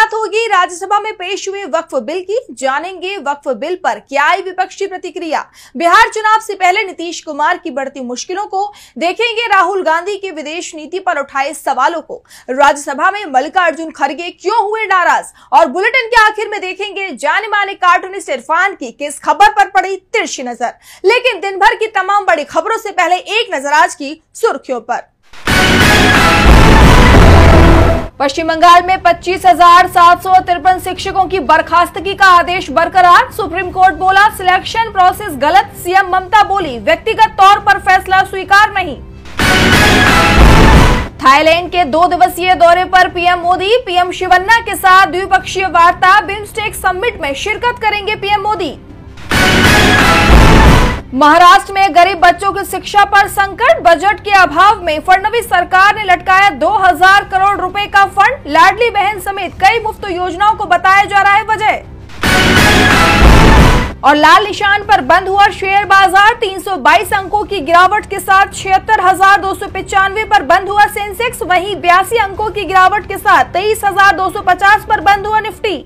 बात होगी राज्यसभा में पेश हुए वक्फ बिल की। जानेंगे वक्फ बिल पर क्या आई विपक्षी प्रतिक्रिया। बिहार चुनाव से पहले नीतीश कुमार की बढ़ती मुश्किलों को देखेंगे। राहुल गांधी की विदेश नीति पर उठाए सवालों को। राज्यसभा में मल्लिकार्जुन खड़गे क्यों हुए नाराज और बुलेटिन के आखिर में देखेंगे जाने माने कार्टूनिस्ट इरफान की किस खबर पर पड़ी तिरछी नजर। लेकिन दिन भर की तमाम बड़ी खबरों से पहले एक नजर आज की सुर्खियों पर। पश्चिम बंगाल में 25,753 शिक्षकों की बर्खास्तगी का आदेश बरकरार। सुप्रीम कोर्ट बोला सिलेक्शन प्रोसेस गलत। सीएम ममता बोली व्यक्तिगत तौर पर फैसला स्वीकार नहीं। थाईलैंड के 2 दिवसीय दौरे पर पीएम मोदी। पीएम शिवन्ना के साथ द्विपक्षीय वार्ता। बिम्स्टेक समिट में शिरकत करेंगे पीएम मोदी। महाराष्ट्र में गरीब बच्चों की शिक्षा पर संकट। बजट के अभाव में फडणवीस सरकार ने लटकाया 2000 करोड़ रुपए का फंड। लाडली बहन समेत कई मुफ्त योजनाओं को बताया जा रहा है वजह। और लाल निशान पर बंद हुआ शेयर बाजार। 322 अंकों की गिरावट के साथ 76,295 पर बंद हुआ सेंसेक्स। वहीं 82 अंकों की गिरावट के साथ 23,250 पर बंद हुआ निफ्टी।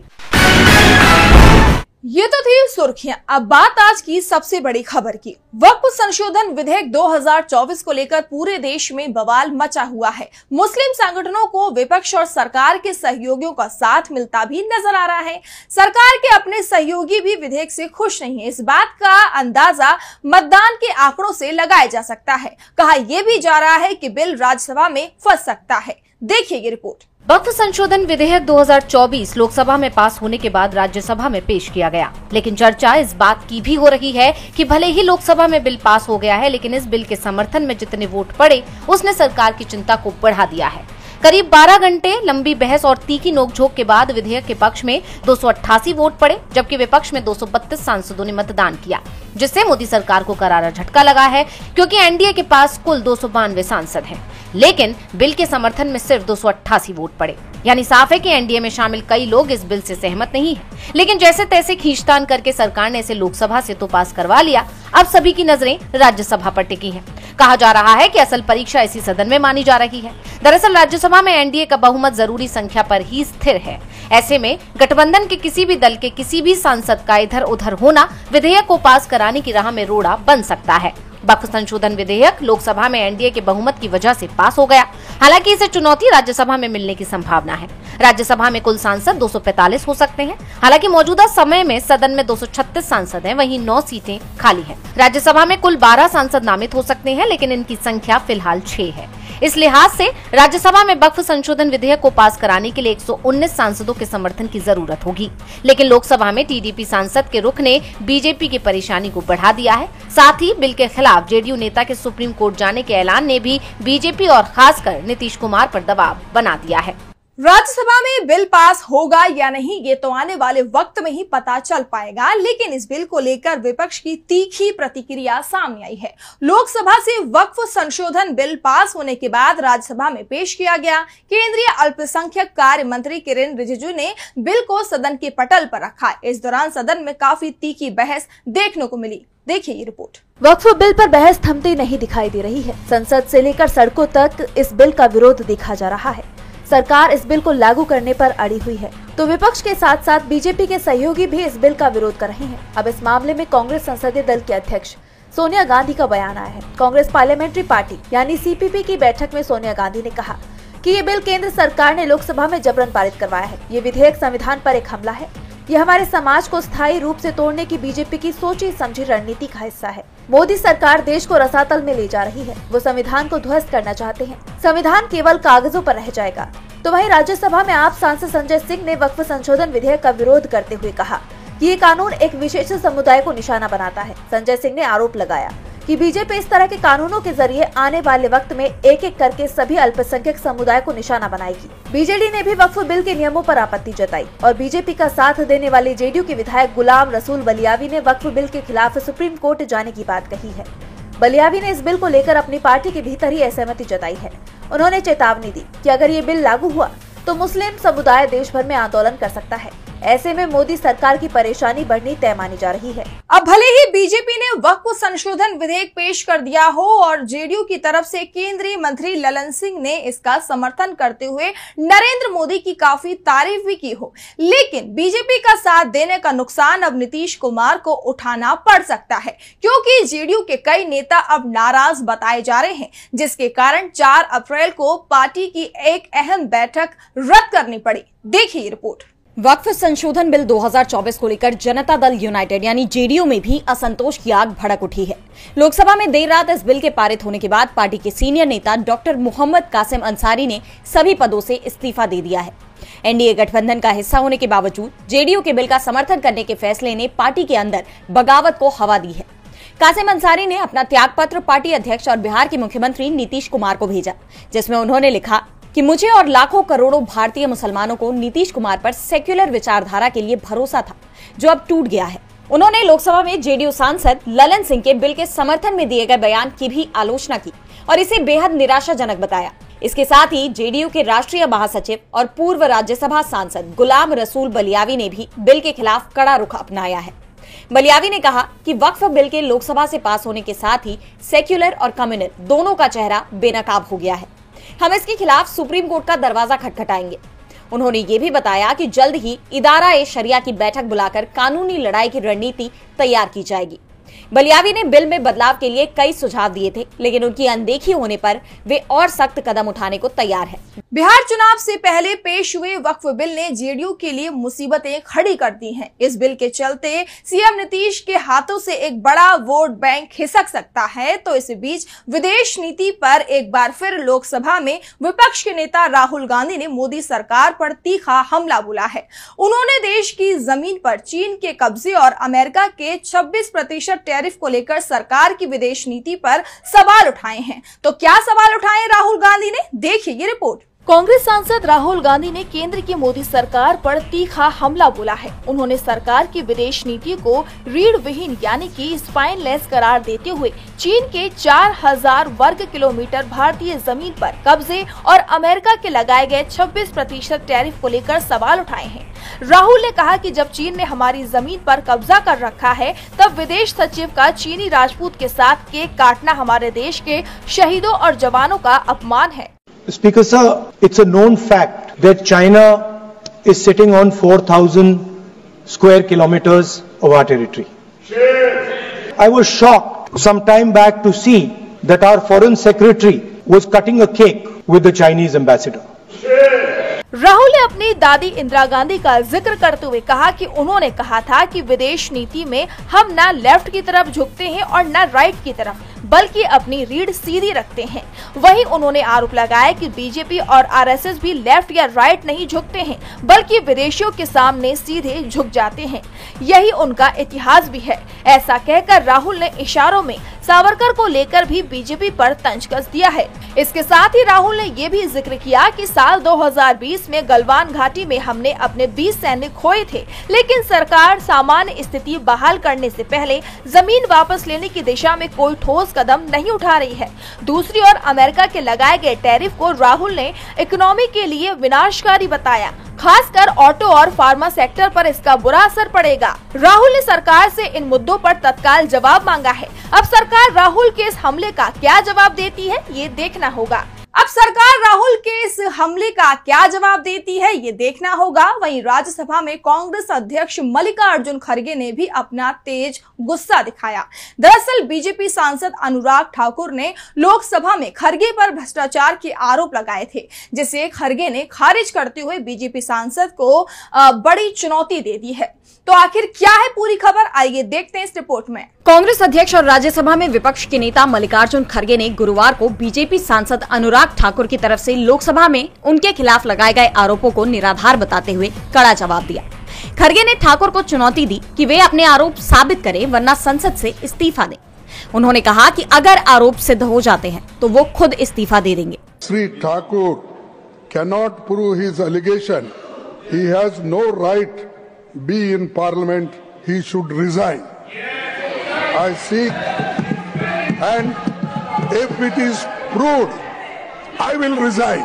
ये तो थी सुर्खियां। अब बात आज की सबसे बड़ी खबर की। वक्फ संशोधन विधेयक 2024 को लेकर पूरे देश में बवाल मचा हुआ है। मुस्लिम संगठनों को विपक्ष और सरकार के सहयोगियों का साथ मिलता भी नजर आ रहा है। सरकार के अपने सहयोगी भी विधेयक से खुश नहीं है। इस बात का अंदाजा मतदान के आंकड़ों से लगाया जा सकता है। कहा यह भी जा रहा है कि बिल राज्यसभा में फंस सकता है। देखिए ये रिपोर्ट। वक्फ संशोधन विधेयक 2024 लोकसभा में पास होने के बाद राज्यसभा में पेश किया गया। लेकिन चर्चा इस बात की भी हो रही है कि भले ही लोकसभा में बिल पास हो गया है, लेकिन इस बिल के समर्थन में जितने वोट पड़े उसने सरकार की चिंता को बढ़ा दिया है। करीब 12 घंटे लंबी बहस और तीखी नोकझोंक के बाद विधेयक के पक्ष में 288 वोट पड़े, जबकि विपक्ष में 232 सांसदों ने मतदान किया, जिससे मोदी सरकार को करारा झटका लगा है, क्योंकि एनडीए के पास कुल 292 सांसद हैं। लेकिन बिल के समर्थन में सिर्फ 288 वोट पड़े। यानी साफ है कि एनडीए में शामिल कई लोग इस बिल से सहमत नहीं हैं। लेकिन जैसे तैसे खींचतान करके सरकार ने इसे लोकसभा से तो पास करवा लिया। अब सभी की नजरें राज्यसभा पर टिकी हैं। कहा जा रहा है कि असल परीक्षा इसी सदन में मानी जा रही है। दरअसल राज्यसभा में एनडीए का बहुमत जरूरी संख्या पर ही स्थिर है। ऐसे में गठबंधन के किसी भी दल के किसी भी सांसद का इधर उधर होना विधेयक को पास कराने की राह में रोड़ा बन सकता है। वक्फ संशोधन विधेयक लोकसभा में एनडीए के बहुमत की वजह से पास हो गया। हालांकि इसे चुनौती राज्यसभा में मिलने की संभावना है। राज्यसभा में कुल सांसद 245 हो सकते हैं। हालांकि मौजूदा समय में सदन में 236 सांसद हैं, वहीं 9 सीटें खाली हैं। राज्यसभा में कुल 12 सांसद नामित हो सकते हैं, लेकिन इनकी संख्या फिलहाल 6 है। इस लिहाज से राज्यसभा में वक्फ संशोधन विधेयक को पास कराने के लिए 119 सांसदों के समर्थन की जरूरत होगी। लेकिन लोकसभा में टीडीपी सांसद के रुख ने बीजेपी की परेशानी को बढ़ा दिया है। साथ ही बिल के खिलाफ जेडीयू नेता के सुप्रीम कोर्ट जाने के ऐलान ने भी बीजेपी और खासकर नीतीश कुमार पर दबाव बना दिया है। राज्यसभा में बिल पास होगा या नहीं ये तो आने वाले वक्त में ही पता चल पाएगा। लेकिन इस बिल को लेकर विपक्ष की तीखी प्रतिक्रिया सामने आई है। लोकसभा से वक्फ संशोधन बिल पास होने के बाद राज्यसभा में पेश किया गया। केंद्रीय अल्पसंख्यक कार्य मंत्री किरेन रिजिजू ने बिल को सदन के पटल पर रखा। इस दौरान सदन में काफी तीखी बहस देखने को मिली। देखिए ये रिपोर्ट। वक्फ बिल पर बहस थमती नहीं दिखाई दे रही है। संसद से लेकर सड़कों तक इस बिल का विरोध देखा जा रहा है। सरकार इस बिल को लागू करने पर अड़ी हुई है, तो विपक्ष के साथ साथ बीजेपी के सहयोगी भी इस बिल का विरोध कर रहे हैं। अब इस मामले में कांग्रेस संसदीय दल के अध्यक्ष सोनिया गांधी का बयान आया है। कांग्रेस पार्लियामेंट्री पार्टी यानी सीपीपी की बैठक में सोनिया गांधी ने कहा कि ये बिल केंद्र सरकार ने लोकसभा में जबरन पारित करवाया है। ये विधेयक संविधान पर एक हमला है। ये हमारे समाज को स्थायी रूप से तोड़ने की बीजेपी की सोची समझी रणनीति का हिस्सा है। मोदी सरकार देश को रसातल में ले जा रही है। वो संविधान को ध्वस्त करना चाहते हैं। संविधान केवल कागजों पर रह जाएगा। तो वहीं राज्यसभा में आप सांसद संजय सिंह ने वक्फ संशोधन विधेयक का विरोध करते हुए कहा कि ये कानून एक विशेष समुदाय को निशाना बनाता है। संजय सिंह ने आरोप लगाया कि बीजेपी इस तरह के कानूनों के जरिए आने वाले वक्त में एक एक करके सभी अल्पसंख्यक समुदाय को निशाना बनाएगी। बीजेडी ने भी वक्फ बिल के नियमों पर आपत्ति जताई और बीजेपी का साथ देने वाले जेडीयू के विधायक गुलाम रसूल बलियावी ने वक्फ बिल के खिलाफ सुप्रीम कोर्ट जाने की बात कही है। बलियावी ने इस बिल को लेकर अपनी पार्टी के भीतर ही असहमति जताई है। उन्होंने चेतावनी दी कि अगर ये बिल लागू हुआ तो मुस्लिम समुदाय देश भर में आंदोलन कर सकता है। ऐसे में मोदी सरकार की परेशानी बढ़नी तय मानी जा रही है। अब भले ही बीजेपी ने वक्फ संशोधन विधेयक पेश कर दिया हो और जेडीयू की तरफ से केंद्रीय मंत्री ललन सिंह ने इसका समर्थन करते हुए नरेंद्र मोदी की काफी तारीफ भी की हो, लेकिन बीजेपी का साथ देने का नुकसान अब नीतीश कुमार को उठाना पड़ सकता है, क्योंकि जेडीयू के कई नेता अब नाराज बताए जा रहे हैं, जिसके कारण 4 अप्रैल को पार्टी की एक अहम बैठक रद्द करनी पड़ी। देखिए रिपोर्ट। वक्फ संशोधन बिल 2024 को लेकर जनता दल यूनाइटेड यानी जेडीयू में भी असंतोष की आग भड़क उठी है। लोकसभा में देर रात इस बिल के पारित होने के बाद पार्टी के सीनियर नेता डॉक्टर मोहम्मद कासिम अंसारी ने सभी पदों से इस्तीफा दे दिया है। एनडीए गठबंधन का हिस्सा होने के बावजूद जेडीयू के बिल का समर्थन करने के फैसले ने पार्टी के अंदर बगावत को हवा दी है। कासिम अंसारी ने अपना त्याग पत्र पार्टी अध्यक्ष और बिहार के मुख्यमंत्री नीतीश कुमार को भेजा, जिसमें उन्होंने लिखा कि मुझे और लाखों करोड़ों भारतीय मुसलमानों को नीतीश कुमार पर सेक्युलर विचारधारा के लिए भरोसा था, जो अब टूट गया है। उन्होंने लोकसभा में जेडीयू सांसद ललन सिंह के बिल के समर्थन में दिए गए बयान की भी आलोचना की और इसे बेहद निराशाजनक बताया। इसके साथ ही जेडीयू के राष्ट्रीय महासचिव और पूर्व राज्यसभा सांसद गुलाम रसूल बलियावी ने भी बिल के खिलाफ कड़ा रुख अपनाया है। बलियावी ने कहा कि वक्फ बिल के लोकसभा से पास होने के साथ ही सेक्युलर और कम्युनल दोनों का चेहरा बेनकाब हो गया है। हम इसके खिलाफ सुप्रीम कोर्ट का दरवाजा खटखटाएंगे। उन्होंने ये भी बताया कि जल्द ही इदारा-ए-शरिया की बैठक बुलाकर कानूनी लड़ाई की रणनीति तैयार की जाएगी। बलियावी ने बिल में बदलाव के लिए कई सुझाव दिए थे, लेकिन उनकी अनदेखी होने पर वे और सख्त कदम उठाने को तैयार है। बिहार चुनाव से पहले पेश हुए वक्फ बिल ने जेडीयू के लिए मुसीबतें खड़ी कर दी हैं। इस बिल के चलते सीएम नीतीश के हाथों से एक बड़ा वोट बैंक खिसक सकता है। तो इस बीच विदेश नीति पर एक बार फिर लोकसभा में विपक्ष के नेता राहुल गांधी ने मोदी सरकार पर तीखा हमला बोला है। उन्होंने देश की जमीन पर चीन के कब्जे और अमेरिका के 26% टैरिफ को लेकर सरकार की विदेश नीति पर सवाल उठाए हैं। तो क्या सवाल उठाए राहुल गांधी ने, देखिए ये रिपोर्ट। कांग्रेस सांसद राहुल गांधी ने केंद्र की मोदी सरकार पर तीखा हमला बोला है। उन्होंने सरकार की विदेश नीति को रीढ़ विहीन यानी कि स्पाइनलेस करार देते हुए चीन के 4000 वर्ग किलोमीटर भारतीय जमीन पर कब्जे और अमेरिका के लगाए गए 26% टैरिफ को लेकर सवाल उठाए हैं। राहुल ने कहा कि जब चीन ने हमारी जमीन पर कब्जा कर रखा है, तब विदेश सचिव का चीनी राजपूत के साथ केक काटना हमारे देश के शहीदों और जवानों का अपमान है। Speaker sir, it's a known fact that China is sitting on 4,000 square kilometers of our territory. I was shocked some time back to see that our foreign secretary was cutting a cake with the Chinese ambassador. Rahul ने अपनी दादी इंदिरा गांधी का जिक्र करते हुए कहा कि उन्होंने कहा था कि विदेश नीति में हम न लेफ्ट की तरफ झुकते हैं और न राइट की तरफ, बल्कि अपनी रीढ़ सीधी रखते हैं। वहीं उन्होंने आरोप लगाया कि बीजेपी और आरएसएस भी लेफ्ट या राइट नहीं झुकते हैं, बल्कि विदेशियों के सामने सीधे झुक जाते हैं। यही उनका इतिहास भी है। ऐसा कहकर राहुल ने इशारों में सावरकर को लेकर भी बीजेपी पर तंज कस दिया है। इसके साथ ही राहुल ने ये भी जिक्र किया कि साल 2020 में गलवान घाटी में हमने अपने 20 सैनिक खोए थे, लेकिन सरकार सामान्य स्थिति बहाल करने से पहले जमीन वापस लेने की दिशा में कोई ठोस कदम नहीं उठा रही है। दूसरी ओर अमेरिका के लगाए गए टैरिफ को राहुल ने इकोनॉमी के लिए विनाशकारी बताया। खासकर ऑटो और फार्मा सेक्टर पर इसका बुरा असर पड़ेगा। राहुल ने सरकार से इन मुद्दों पर तत्काल जवाब मांगा है। अब सरकार राहुल के इस हमले का क्या जवाब देती है, ये देखना होगा। अब सरकार राहुल के इस हमले का क्या जवाब देती है, ये देखना होगा। वहीं राज्यसभा में कांग्रेस अध्यक्ष मल्लिकार्जुन खड़गे ने भी अपना तेज गुस्सा दिखाया। दरअसल बीजेपी सांसद अनुराग ठाकुर ने लोकसभा में खड़गे पर भ्रष्टाचार के आरोप लगाए थे, जिसे खड़गे ने खारिज करते हुए बीजेपी सांसद को बड़ी चुनौती दे दी है। तो आखिर क्या है पूरी खबर, आइए देखते हैं इस रिपोर्ट में। कांग्रेस अध्यक्ष और राज्यसभा में विपक्ष के नेता मल्लिकार्जुन खड़गे ने गुरुवार को बीजेपी सांसद अनुराग ठाकुर की तरफ से लोकसभा में उनके खिलाफ लगाए गए आरोपों को निराधार बताते हुए कड़ा जवाब दिया। खड़गे ने ठाकुर को चुनौती दी कि वे अपने आरोप साबित करें, वरना संसद से इस्तीफा दें। उन्होंने कहा कि अगर आरोप सिद्ध हो जाते हैं तो वो खुद इस्तीफा दे देंगे। Shri Thakur cannot prove his allegation, he has no right be in parliament, he should resign. I seek, and if it is proved, I will resign.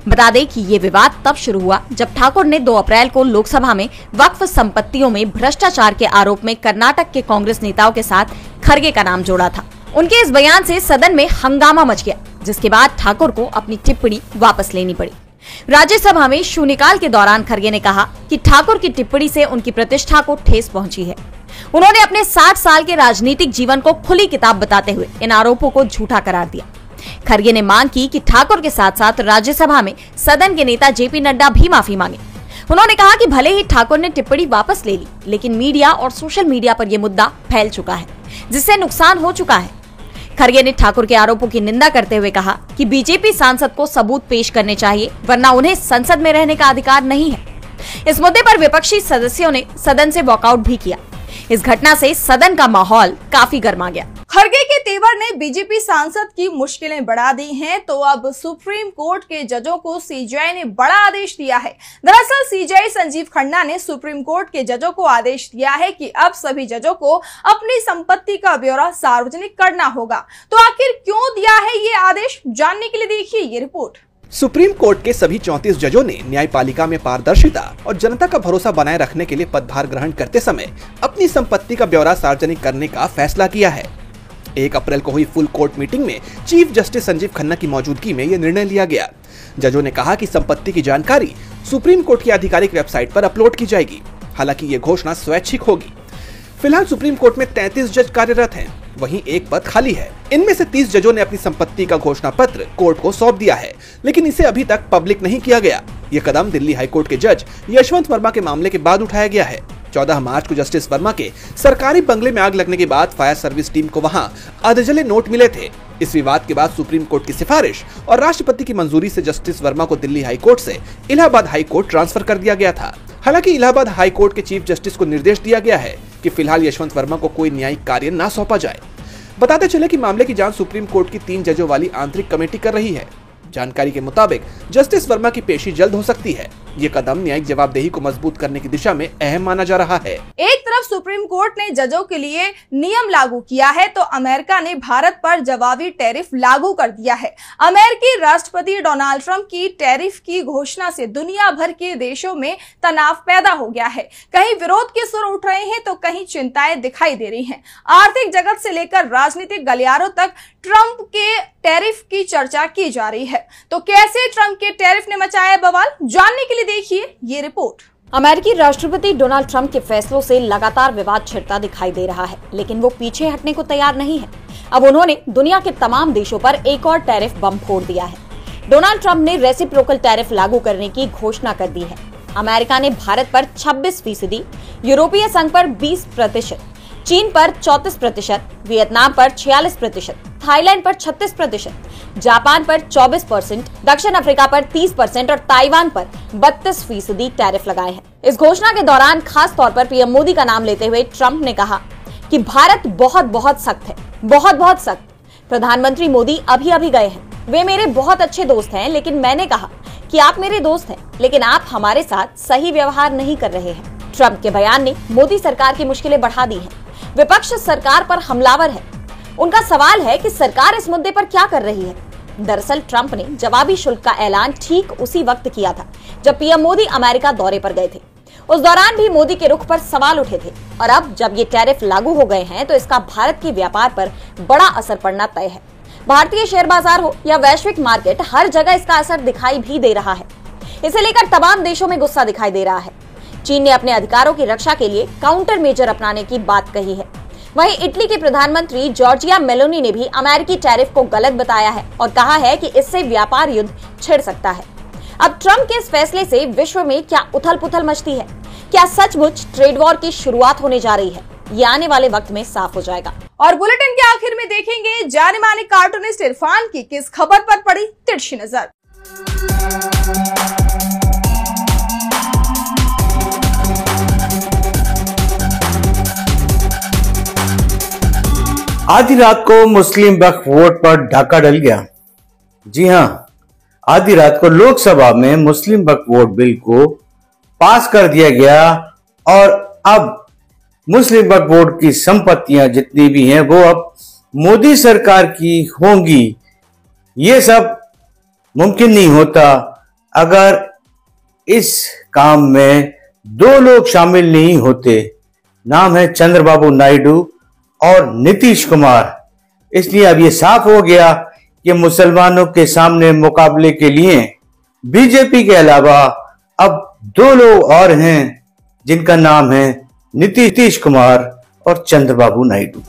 बता दें कि ये विवाद तब शुरू हुआ जब ठाकुर ने 2 अप्रैल को लोकसभा में वक्फ संपत्तियों में भ्रष्टाचार के आरोप में कर्नाटक के कांग्रेस नेताओं के साथ खरगे का नाम जोड़ा था। उनके इस बयान से सदन में हंगामा मच गया, जिसके बाद ठाकुर को अपनी टिप्पणी वापस लेनी पड़ी। राज्यसभा में शून्यकाल के दौरान खरगे ने कहा कि ठाकुर की टिप्पणी से उनकी प्रतिष्ठा को ठेस पहुंची है। उन्होंने अपने 60 साल के राजनीतिक जीवन को खुली किताब बताते हुए इन आरोपों को झूठा करार दिया। खरगे ने मांग की कि ठाकुर के साथ साथ राज्यसभा में सदन के नेता जेपी नड्डा भी माफी मांगे। उन्होंने कहा कि भले ही ठाकुर ने टिप्पणी वापस ले ली, लेकिन मीडिया और सोशल मीडिया पर यह मुद्दा फैल चुका है, जिससे नुकसान हो चुका है। खरगे ने ठाकुर के आरोपों की निंदा करते हुए कहा कि बीजेपी सांसद को सबूत पेश करने चाहिए, वरना उन्हें संसद में रहने का अधिकार नहीं है। इस मुद्दे पर विपक्षी सदस्यों ने सदन से वॉकआउट भी किया। इस घटना से सदन का माहौल काफी गर्मा गया। खरगे के तेवर ने बीजेपी सांसद की मुश्किलें बढ़ा दी हैं, तो अब सुप्रीम कोर्ट के जजों को सीजेआई ने बड़ा आदेश दिया है। दरअसल सीजेआई संजीव खन्ना ने सुप्रीम कोर्ट के जजों को आदेश दिया है कि अब सभी जजों को अपनी संपत्ति का ब्यौरा सार्वजनिक करना होगा। तो आखिर क्यों दिया है ये आदेश, जानने के लिए देखिए ये रिपोर्ट। सुप्रीम कोर्ट के सभी 34 जजों ने न्यायपालिका में पारदर्शिता और जनता का भरोसा बनाए रखने के लिए पदभार ग्रहण करते समय अपनी संपत्ति का ब्यौरा सार्वजनिक करने का फैसला किया है। 1 अप्रैल को हुई फुल कोर्ट मीटिंग में चीफ जस्टिस संजीव खन्ना की मौजूदगी में यह निर्णय लिया गया। जजों ने कहा कि संपत्ति की जानकारी सुप्रीम कोर्ट की आधिकारिक वेबसाइट पर अपलोड की जाएगी। हालांकि ये घोषणा स्वैच्छिक होगी। फिलहाल सुप्रीम कोर्ट में 33 जज कार्यरत हैं, वहीं 1 पद खाली है। इनमें से 30 जजों ने अपनी संपत्ति का घोषणा पत्र कोर्ट को सौंप दिया है, लेकिन इसे अभी तक पब्लिक नहीं किया गया। ये कदम दिल्ली हाईकोर्ट के जज यशवंत वर्मा के मामले के बाद उठाया गया है। 14 मार्च को जस्टिस वर्मा के सरकारी बंगले में आग लगने के बाद फायर सर्विस टीम को वहां अधजले नोट मिले थे। इस विवाद के बाद सुप्रीम कोर्ट की सिफारिश और राष्ट्रपति की मंजूरी से जस्टिस वर्मा को दिल्ली हाईकोर्ट से इलाहाबाद हाईकोर्ट ट्रांसफर कर दिया गया था। हालांकि इलाहाबाद हाईकोर्ट के चीफ जस्टिस को निर्देश दिया गया है कि फिलहाल यशवंत वर्मा को कोई न्यायिक कार्य न सौंपा जाए। बताते चले कि मामले की जांच सुप्रीम कोर्ट की 3 जजों वाली आंतरिक कमेटी कर रही है। जानकारी के मुताबिक जस्टिस वर्मा की पेशी जल्द हो सकती है। ये कदम न्यायिक जवाबदेही को मजबूत करने की दिशा में अहम माना जा रहा है। एक तरफ सुप्रीम कोर्ट ने जजों के लिए नियम लागू किया है, तो अमेरिका ने भारत पर जवाबी टैरिफ लागू कर दिया है। अमेरिकी राष्ट्रपति डोनाल्ड ट्रंप की टैरिफ की घोषणा से दुनिया भर के देशों में तनाव पैदा हो गया है। कहीं विरोध के सुर उठ रहे हैं, तो कहीं चिंताएं दिखाई दे रही हैं। आर्थिक जगत से लेकर राजनीतिक गलियारों तक ट्रंप के टैरिफ की चर्चा की जा रही है। तो कैसे ट्रंप के टैरिफ ने मचाया बवाल, जानने के लिए देखिए ये रिपोर्ट। अमेरिकी राष्ट्रपति डोनाल्ड ट्रंप के फैसलों से लगातार विवाद छिड़ता दिखाई दे रहा है, लेकिन वो पीछे हटने को तैयार नहीं है। अब उन्होंने दुनिया के तमाम देशों पर एक और टैरिफ बम फोड़ दिया है। डोनाल्ड ट्रंप ने रेसिप्रोकल टैरिफ लागू करने की घोषणा कर दी है। अमेरिका ने भारत पर 26%, यूरोपीय संघ पर 20%, चीन पर 34%, वियतनाम पर 46%, थाईलैंड पर 36%, जापान पर 24%, दक्षिण अफ्रीका पर 30% और ताइवान पर 32% टैरिफ लगाए हैं। इस घोषणा के दौरान खास तौर पर पीएम मोदी का नाम लेते हुए ट्रंप ने कहा कि भारत बहुत सख्त है, बहुत सख्त। प्रधानमंत्री मोदी अभी गए हैं। वे मेरे बहुत अच्छे दोस्त हैं, लेकिन मैंने कहा कि आप मेरे दोस्त हैं, लेकिन आप हमारे साथ सही व्यवहार नहीं कर रहे हैं। ट्रंप के बयान ने मोदी सरकार की मुश्किलें बढ़ा दी हैं। विपक्ष सरकार पर हमलावर है। उनका सवाल है कि सरकार इस मुद्दे पर क्या कर रही है। दरअसल ट्रंप ने जवाबी शुल्क का ऐलान ठीक उसी वक्त किया था जब पीएम मोदी अमेरिका दौरे पर गए थे। उस दौरान भी मोदी के रुख पर सवाल उठे थे, और अब जब ये टैरिफ लागू हो गए हैं तो इसका भारत के व्यापार पर बड़ा असर पड़ना तय है। भारतीय शेयर बाजार हो या वैश्विक मार्केट, हर जगह इसका असर दिखाई भी दे रहा है। इसे लेकर तमाम देशों में गुस्सा दिखाई दे रहा है। चीन ने अपने अधिकारों की रक्षा के लिए काउंटर मेजर अपनाने की बात कही है। वहीं इटली के प्रधानमंत्री जॉर्जिया मेलोनी ने भी अमेरिकी टैरिफ को गलत बताया है और कहा है कि इससे व्यापार युद्ध छिड़ सकता है। अब ट्रंप के इस फैसले से विश्व में क्या उथल पुथल मचती है? क्या सचमुच ट्रेड वॉर की शुरुआत होने जा रही है? ये आने वाले वक्त में साफ हो जाएगा। और बुलेटिन के आखिर में देखेंगे जाने माने कार्टूनिस्ट इरफान की किस खबर पर पड़ी तिरछी नजर। आधी रात को मुस्लिम वक्फ वोट पर डाका डल गया। जी हां, आधी रात को लोकसभा में मुस्लिम वक्फ वोट बिल को पास कर दिया गया और अब मुस्लिम वक्फ बोर्ड की संपत्तियां जितनी भी हैं वो अब मोदी सरकार की होंगी। ये सब मुमकिन नहीं होता अगर इस काम में दो लोग शामिल नहीं होते। नाम है चंद्रबाबू नायडू और नीतीश कुमार। इसलिए अब ये साफ हो गया कि मुसलमानों के सामने मुकाबले के लिए बीजेपी के अलावा अब दो लोग और हैं, जिनका नाम है नीतीश कुमार और चंद्रबाबू नायडू।